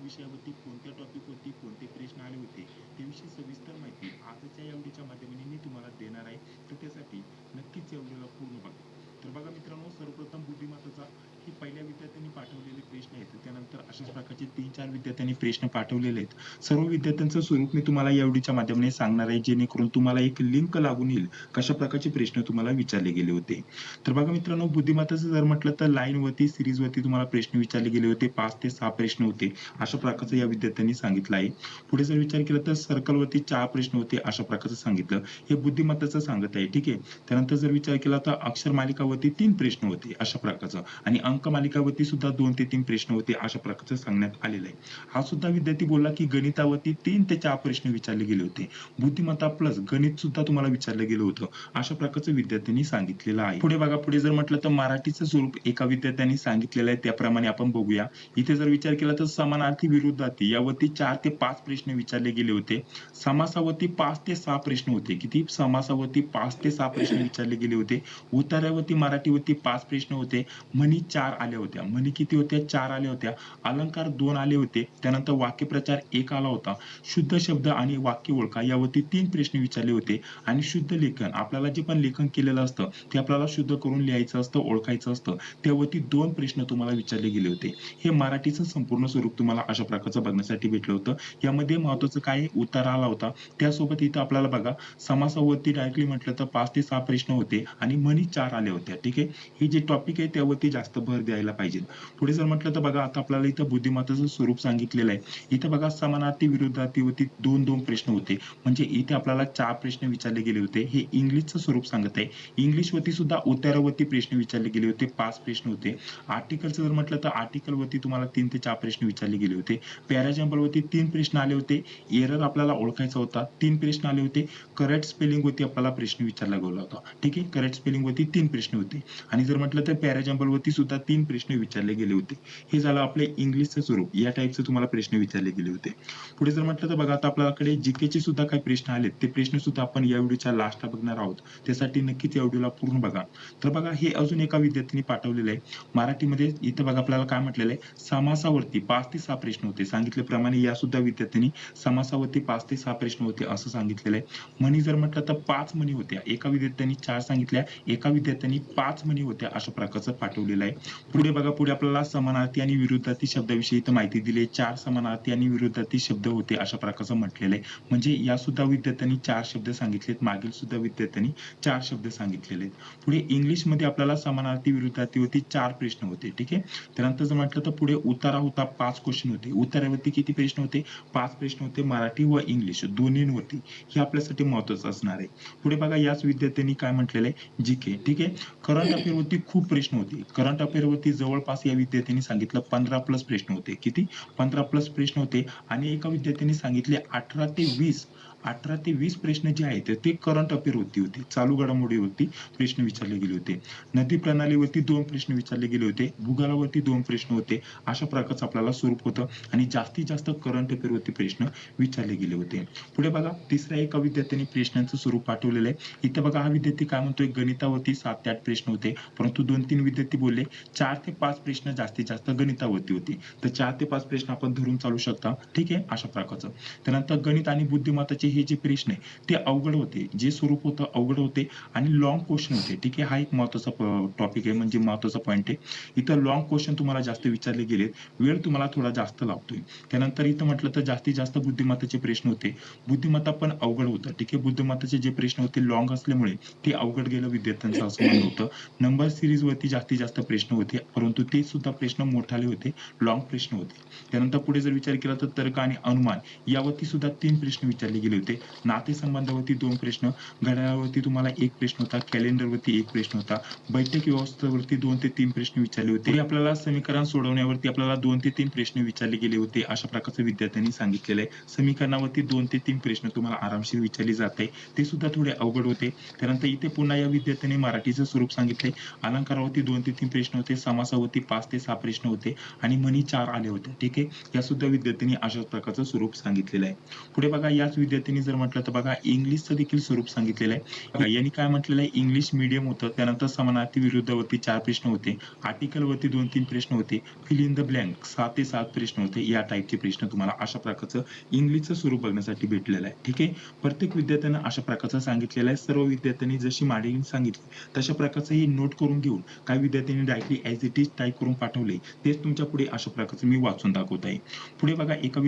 विषयावरती कोणत्या टॉपिकवरती कोणते प्रश्न आले होते त्याविषयी सविस्तर माहिती आजच्या या व्हिडिओच्या माध्यमाने मी तुम्हाला देणार आहे. तर त्यासाठी नक्कीच या व्हिडिओला पूर्ण बघा. तर बघा मित्रांनो, सर्वप्रथम बुद्धिमत्ताचा हे पहिल्या विद्यार्थ्यांनी पाठवलेले प्रश्न आहेत. त्यानंतर अशाच प्रकारचे 3-4 विद्यार्थ्यांनी प्रश्न पाठवलेले आहेत. सर्व विद्यार्थ्यांचं स्वरूप मी तुम्हाला या व्हिडिओच्या माध्यमाने सांगणार आहे, जेणेकरून तुम्हाला एक लिंक लागून येईल कशा प्रकारचे प्रश्न तुम्हाला विचारले गेले होते. तर बघा मित्रांनो, बुद्धिमत्ताचं जर म्हटलं तर लाईनवरती सिरीजवरती तुम्हाला प्रश्न विचारले गेले होते. 5 ते 6 प्रश्न होते. अशा प्रकारचं या विद्यार्थ्यांनी सांगितलं आहे. पुढे जर विचार केला तर सर्कलवरती 4 प्रश्न होते, अशा प्रकारचं सांगितलं. हे बुद्धिमत्ताचं सांगत आहे, ठीक आहे. त्यानंतर जर विचार केला तर अक्षर मालिकावरती 3 प्रश्न होते, अशा प्रकारचं, आणि अंक मालिकावरती सुद्धा 2 ते 3 प्रश्न होते, अशा प्रकारचं सांगण्यात आलेलं आहे. हा सुद्धा विद्यार्थी बोलला की गणितावरती 3 ते 4 प्रश्न विचारले गेले होते. बुद्धिमत्ता प्लस गणित सुद्धा तुम्हाला विचारलं गेलं होतं, अशा प्रकारचं विद्यार्थ्यांनी सांगितलेलं आहे. पुढे बघा, पुढे जर म्हटलं तर मराठीचं स्वरूप एका विद्यार्थ्यांनी सांगितलेलं आहे, त्याप्रमाणे आपण बघूया. इथे जर विचार केला तर समानार्थी विरुद्धार्थी यावरती 4 ते 5 प्रश्न विचारले गेले होते. समासावरती 5 ते 6 प्रश्न होते. किती? समासावरती 5 ते 6 प्रश्न विचारले गेले होते. उतार्यावरती मराठीवरती 5 प्रश्न होते. म्हणी 4 आल्या होत्या. म्हणी किती होत्या? 4 आल्या होत्या. अलंकार 2 आले होते. त्यानंतर वाक्यप्रचार 1 आला होता. शुद्ध शब्द आणि वाक्य ओळखा यावरती 3 प्रश्न विचारले होते. आणि शुद्ध लेखन, आपल्याला जे पण लेखन केलेलं असतं ते आपल्याला शुद्ध करून लिहायचं असतं, ओळखायचं असतं, त्यावरती 2 प्रश्न तुम्हाला विचारले गेले होते. हे मराठीचं संपूर्ण स्वरूप तुम्हाला अशा प्रकारचं बघण्यासाठी भेटलं होतं. यामध्ये महत्त्वाचं काय आहे? उतारा आला होता. त्यासोबत इथं आपल्याला बघा, समासावरती डायरेक्टली म्हटलं तर 5 ते 6 प्रश्न होते आणि म्हणी 4 आल्या होत्या, ठीक आहे. हे जे टॉपिक आहे त्यावरती जास्त भर द्यायला पाहिजे. पुढे जर म्हटलं तर बघा, आता आपल्याला इथं बुद्धिमत्ताचं स्वरूप सांगितलेलं आहे. इथं बघा, समानार्थी विरुद्धार्थीवरती 2-2 प्रश्न होते. म्हणजे इथे आपल्याला 4 प्रश्न विचारले गेले होते. हे इंग्लिशचं स्वरूप सांगत आहे. इंग्लिशवरती सुद्धा उतारावरती प्रश्न विचारले गेले होते. 5 प्रश्न होते. आर्टिकलचं जर म्हटलं तर आर्टिकलवरती तुम्हाला 3 ते 4 प्रश्न विचारले गेले होते. पॅराजम्पलवरती 3 प्रश्न आले होते. एरर आपल्याला ओळखायचा होता. 3 प्रश्न आले होते. करेक्ट स्पेलिंगवरती आपल्याला प्रश्न विचारला गेला होता, ठीक आहे. करेक्ट स्पेलिंगवरती 3 प्रश्न होते. आणि जर म्हटलं तर पॅराजम्पलवरती सुद्धा 3 प्रश्न विचारले गेले होते. हे झालं आपले इंग्लिशचं स्वरूप. या टाईपचे तुम्हाला प्रश्न विचारले गेले होते. पुढे जर म्हटलं तर बघा, आता आपल्याकडे जीकेचे सुद्धा काही प्रश्न आलेत. ते प्रश्न सुद्धा आपण या व्हिडिओच्या लास्टला बघणार आहोत. त्यासाठी नक्कीच या व्हिडिओला पूर्ण बघा. तर बघा, हे अजून एका विद्यार्थ्यांनी पाठवलेलं आहे. मराठीमध्ये इथं बघा, आपल्याला काय म्हटलेलं आहे? समासावरती 5 ते 6 प्रश्न होते. सांगितल्याप्रमाणे या सुद्धा विद्यार्थ्यांनी समासावरती 5 ते 6 प्रश्न होते असं सांगितलेलं आहे. म्हणी जर म्हटलं तर 5 म्हणी होत्या. एका विद्यार्थ्यांनी 4 सांगितल्या, एका विद्यार्थ्यांनी 5 म्हणी होत्या, अशा प्रकारचं पाठवलेलं आहे. पुढे बघा, पुढे आपल्याला समानार्थी आणि विरुद्धार्थी शब्दाविषयी इथं माहिती दिली आहे. 4 समानार्थी आणि विरुद्धार्थी शब्द होते, अशा प्रकारचं म्हटलेलं आहे. म्हणजे या सुद्धा विद्यार्थ्यांनी 4 शब्द सांगितलेत. मागील सुद्धा विद्यार्थ्यांनी 4 शब्द सांगितलेले आहेत. पुढे इंग्लिशमध्ये आपल्याला समानार्थी विरुद्धार्थीवरती 4 प्रश्न होते, ठीक आहे. त्यानंतर जर म्हटलं तर पुढे उतारा होता, 5 क्वेश्चन होते. उतार्यावरती किती प्रश्न होते? 5 प्रश्न होते, मराठी व इंग्लिश दोन्हींवरती. हे आपल्यासाठी महत्त्वाचं असणार आहे. पुढे बघा, याच विद्यार्थ्यांनी काय म्हटलेलं आहे? जीके, ठीक आहे. करंट अफेअरवरती खूप प्रश्न होते. करंट अफेअरवरती जवळपास या विद्यार्थ्यांनी सांगितलं 15 प्लस प्रश्न होते. किती? 15 प्लस प्रश्न होते. आणि एका विद्यार्थ्यांनी सांगितले 18 ते 20 प्रश्न जे आहेत ते करंट अफेअरवरती होते. चालू घडामोडीवरती प्रश्न विचारले गेले होते. नदी प्रणालीवरती 2 प्रश्न विचारले गेले होते. भूगोलावरती 2 प्रश्न होते. अशा प्रकारचं आपल्याला स्वरूप होतं आणि जास्तीत जास्त करंट अफेअरवरती प्रश्न विचारले गेले होते. पुढे बघा, तिसऱ्या एका विद्यार्थ्यांनी प्रश्नांचं स्वरूप पाठवलेलं आहे. इथं बघा, हा विद्यार्थी काय म्हणतोय? गणितावरती 7 ते 8 प्रश्न होते. परंतु 2-3 विद्यार्थी बोलले 4 ते 5 प्रश्न जास्तीत जास्त गणितावरती होते. तर 4 ते 5 प्रश्न आपण धरून चालू शकता, ठीक आहे, अशा प्रकारचं. त्यानंतर गणित आणि बुद्धिमत्ताचे हे जे प्रश्न आहे ते अवघड होते. जे स्वरूप होतं अवघड होते आणि लॉंग क्वेश्चन होते, ठीक आहे. हा एक महत्त्वाचा टॉपिक आहे, म्हणजे महत्त्वाचा पॉईंट आहे. इथं लॉंग क्वेश्चन तुम्हाला जास्त विचारले गेलेत. वेळ तुम्हाला थोडा जास्त लागतोय. त्यानंतर इथं म्हटलं तर जास्तीत जास्त बुद्धिमत्ताचे प्रश्न होते. बुद्धिमत्ता पण अवघड होतं, ठीक आहे. बुद्धिमत्ताचे जे प्रश्न होते लॉंग असल्यामुळे ते अवघड गेलं विद्यार्थ्यांचं, असं म्हणणं होतं. नंबर सीरीजवरती जास्तीत जास्त प्रश्न होते, परंतु ते सुद्धा प्रश्न मोठाले होते, लॉंग प्रश्न होते. त्यानंतर पुढे जर विचार केला तर तर्क आणि अनुमान यावरती सुद्धा 3 प्रश्न विचारले गेले होते. नातेसंबंधावरती 2 प्रश्न, घड्याळावरती तुम्हाला 1 प्रश्न होता, कॅलेंडरवरती 1 प्रश्न होता, बैठक व्यवस्थेवरती 2 ते 3 प्रश्न विचारले होते. पुढे आपल्याला समीकरण सोडवण्यावरती आपल्याला 2 ते 3 प्रश्न विचारले गेले होते, अशा प्रकारचं विद्यार्थ्यांनी सांगितलेलं आहे. समीकरणावरती 2 ते 3 प्रश्न तुम्हाला आरामशीर विचारले जात आहे. ते सुद्धा थोडे अवघड होते. त्यानंतर इथे पुन्हा या विद्यार्थ्यांनी मराठीचं स्वरूप सांगितलंय. अलंकारावरती 2 ते 3 प्रश्न होते, समासावरती 5 ते 6 प्रश्न होते आणि म्हणी 4 आले होते, ठीक आहे. या सुद्धा विद्यार्थ्यांनी अशाच प्रकारचं स्वरूप सांगितलेलं आहे. पुढे बघा, याच विद्यार्थ्यांनी विद्यार्थ्यांनी जर म्हटलं तर बघा इंग्लिशचं देखील स्वरूप सांगितलेलं आहे. बघा यांनी काय म्हटलेलं आहे, इंग्लिश मीडियम होतं, त्यानंतर समानार्थी विरुद्धवरती 4 प्रश्न होते, आर्टिकल वरती 2-3 प्रश्न होते, फिल इन द ब्लँक 6 ते 7 प्रश्न होते. या टाइपचे प्रश्न तुम्हाला अशा प्रकारचं इंग्लिशचं स्वरूप बघण्यासाठी भेटलेलं आहे. ठीक आहे. प्रत्येक विद्यार्थ्यांना अशा प्रकारचं सांगितलेलं आहे. सर्व विद्यार्थ्यांनी जशी मॉडेलिंग सांगितली तशा प्रकारचं हे नोट करून घेऊन काही विद्यार्थ्यांनी directly as it is type करून पाठवले. तेच तुमच्या पुढे अशा प्रकारचं मी वाचून दाखवत आहे. पुढे बघा एका